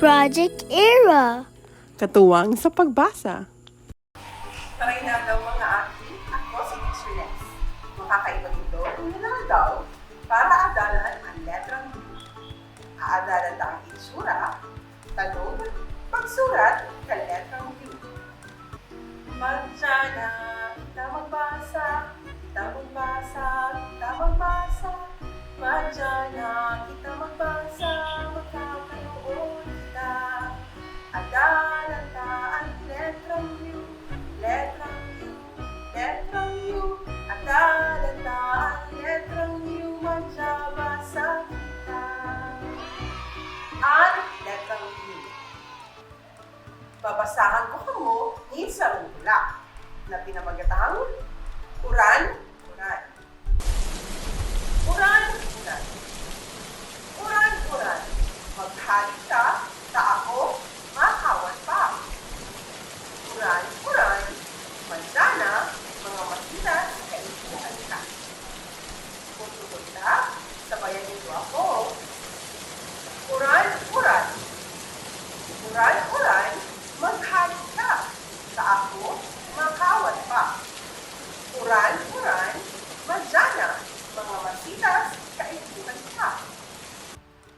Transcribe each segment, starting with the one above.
Project Era. Katuwang sa pagbasa. Try na daw mga ating ako si Leksiyon. Makakaiba nito kung na daw para adalan ang letrang U. Aadalan na ang itsura, tanong, pagsurat ka letrang U. Madyana, kita magbasa, kita magbasa, kita magbasa. Madyana, kita magbasa, magkakaroon kita. Adalan na ang letrang U, letrang U, letrang U. Adalan na ang letrang U, magbasa kita. Ang letrang U. Babasahan ko kamo ni sa rula na pinamagatang uran, uran. Uran, uran. Uran, uran. Maghalik ka, ako, makawan pa. Uran, uran. Madyana, mga masilas, kaipuan ka. Putulog ka, sabayan nito ako. Uran, uran. Uran, uran. Maghalik ka, ako, makawan pa. Uran, uran. Madyana, mga masilas, kaipuan ka.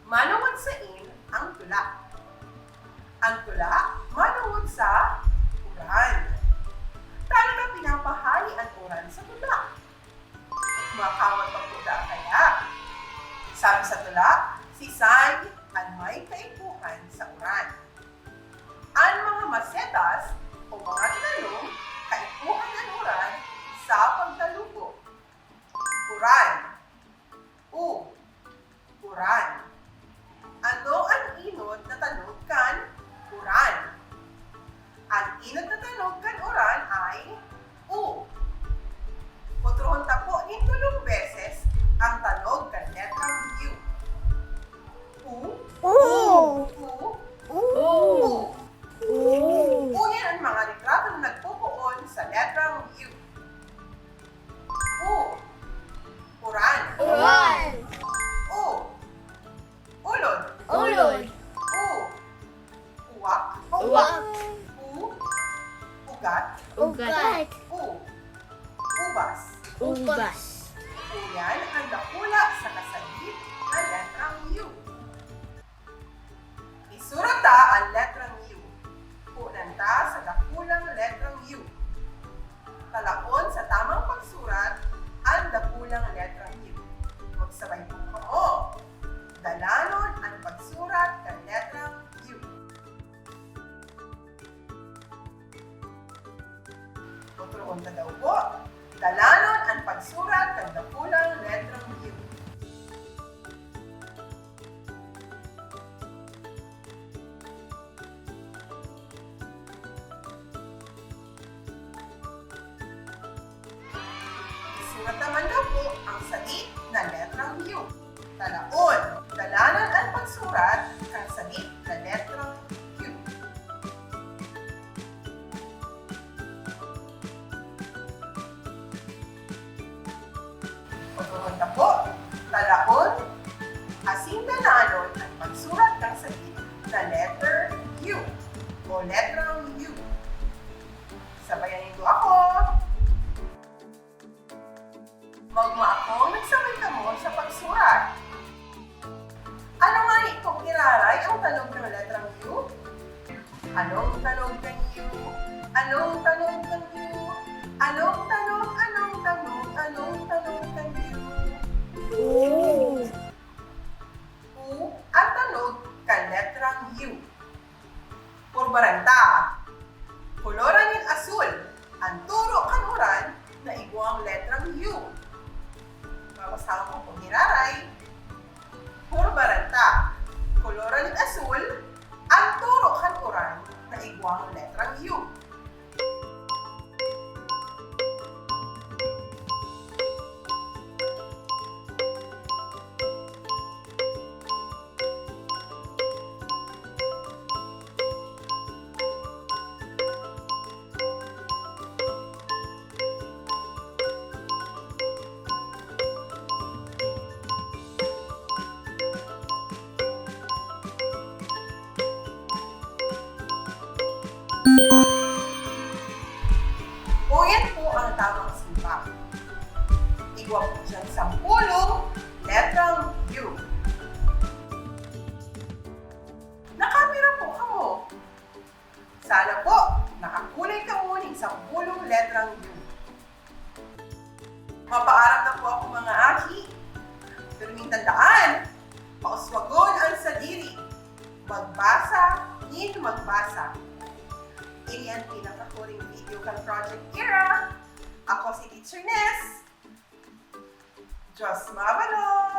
Manungod sa ang tula. Ang tula, manungod sa uran. Talaga pinapahali ang uran sa tula. Makawat ang tula kaya. Sabi sa tula, si Sai ang may kaipuhan sa uran. Ang mga masetas o mga tanong, kaipuhan ng uran sa pagtalugo. Uran. Uran. Ano ang inod na tanog kan uran? Ang inod na tanog kan uran ay U. Putrohon ta po ni tulong beses ang tanog kan letrang U. U yan ang mga litrato na nagpupuon sa letrang U. Uran. Ulod. Uwak. Ugat. Ubas. Yan ang dakula sa kasalit na letrang U. Isurat ta ang letrang U. Punan ta sa dakulang letrang U. Talaon sa tamang pagsurat ang dakulang letrang U. Magsabay po kamo. Dalanon ang pagsurat ng letrang U. Tuturuan na daw po. Dalanon ang pagsurat ng dakulang letrang U. Isurat naman daw po ang salit na letrang U. Talaon. Dalanan ang pagsurat ng salit na letrang U. Pagpupunta po, talaon, asing dalanon ang pagsurat ng salit na letter U o letrang U. Sabayan nito ako. Magma ako, nagsabay ka mo sa pagsurat. Ano nga itong iraray ang tanog ng letrang U? Anong tanog ng U? Anong tanog ng U? Anong tanog ng U? U at tanog ka letrang U. Purbaranta. Koloran yung asul. Ang turo kan uran na iguang letrang U. Babasahan mo kung hiraray. Purbaranta. Koloran yung asul. Ang turo kan uran na iguang letrang U. laging tandaan, pauswagon ang sadiri. Magbasa, magbasa. Ini ang pinakahuling video kang Project Era. Ako si Teacher Ness. Diyos mabalos!